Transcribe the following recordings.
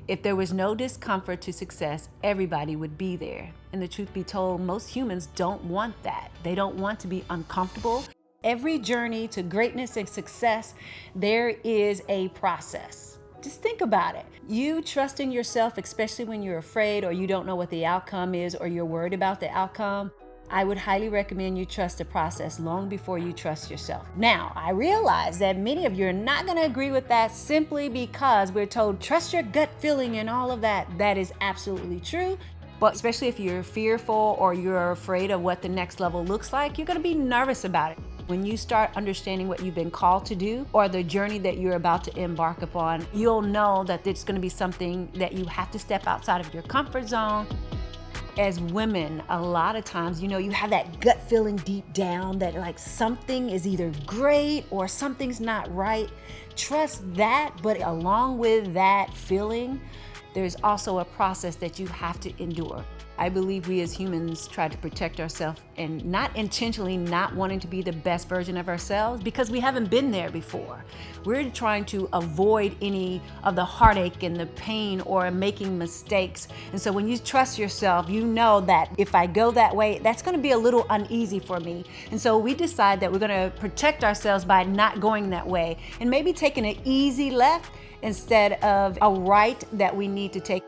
If there was no discomfort to success, everybody would be there. And the truth be told, most humans don't want that. They don't want to be uncomfortable. Every journey to greatness and success, there is a process. Just think about it. You trusting yourself, especially when you're afraid or you don't know what the outcome is or you're worried about the outcome, I would highly recommend you trust the process long before you trust yourself. Now, I realize that many of you are not going to agree with that simply because we're told trust your gut feeling and all of that. That is absolutely true. But especially if you're fearful or you're afraid of what the next level looks like, you're going to be nervous about it. When you start understanding what you've been called to do or the journey that you're about to embark upon, you'll know that it's going to be something that you have to step outside of your comfort zone. As women, a lot of times, you have that gut feeling deep down that like something is either great or something's not right. Trust that, but along with that feeling, there's also a process that you have to endure. I believe we as humans try to protect ourselves and not intentionally not wanting to be the best version of ourselves because we haven't been there before. We're trying to avoid any of the heartache and the pain or making mistakes. And so when you trust yourself, you know that if I go that way, that's going to be a little uneasy for me. And so we decide that we're going to protect ourselves by not going that way and maybe taking an easy left instead of a right that we need to take.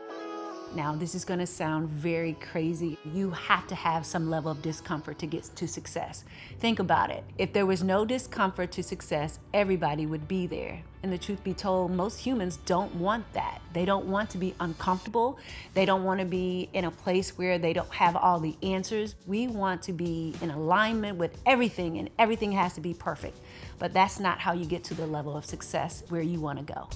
Now, this is going to sound very crazy. You have to have some level of discomfort to get to success. Think about it. If there was no discomfort to success, everybody would be there. And the truth be told, most humans don't want that. They don't want to be uncomfortable. They don't want to be in a place where they don't have all the answers. We want to be in alignment with everything, and everything has to be perfect. But that's not how you get to the level of success where you want to go.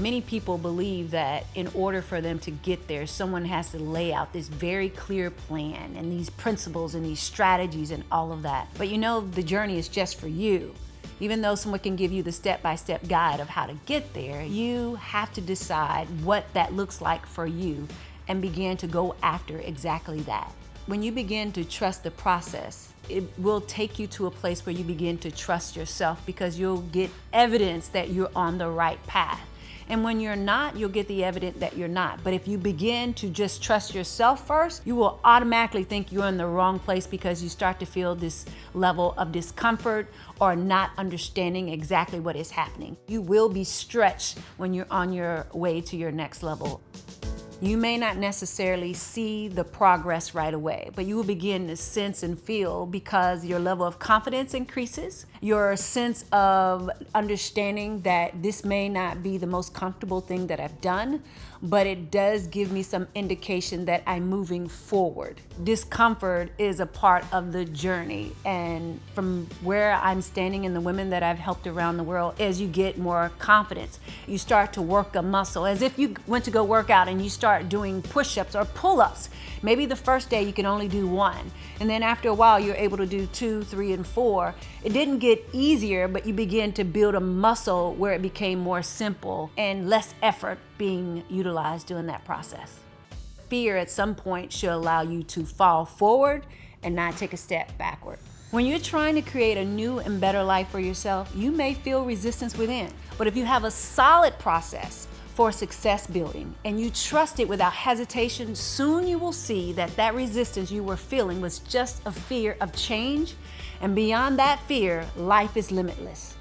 Many people believe that in order for them to get there, someone has to lay out this very clear plan and these principles and these strategies and all of that. But the journey is just for you. Even though someone can give you the step-by-step guide of how to get there, you have to decide what that looks like for you and begin to go after exactly that. When you begin to trust the process, it will take you to a place where you begin to trust yourself because you'll get evidence that you're on the right path. And when you're not, you'll get the evidence that you're not. But if you begin to just trust yourself first, you will automatically think you're in the wrong place because you start to feel this level of discomfort or not understanding exactly what is happening. You will be stretched when you're on your way to your next level. You may not necessarily see the progress right away, but you will begin to sense and feel because your level of confidence increases, your sense of understanding that this may not be the most comfortable thing that I've done, but it does give me some indication that I'm moving forward. Discomfort is a part of the journey, and from where I'm standing and the women that I've helped around the world, as you get more confidence, you start to work a muscle, as if you went to go work out and you start doing push-ups or pull-ups. Maybe the first day you can only do one, and then after a while you're able to do 2, 3, and 4. It didn't get easier, but you begin to build a muscle where it became more simple and less effort being utilized during that process. Fear at some point should allow you to fall forward and not take a step backward. When you're trying to create a new and better life for yourself, you may feel resistance within. But if you have a solid process for success building and you trust it without hesitation, soon you will see that that resistance you were feeling was just a fear of change. And beyond that fear, life is limitless.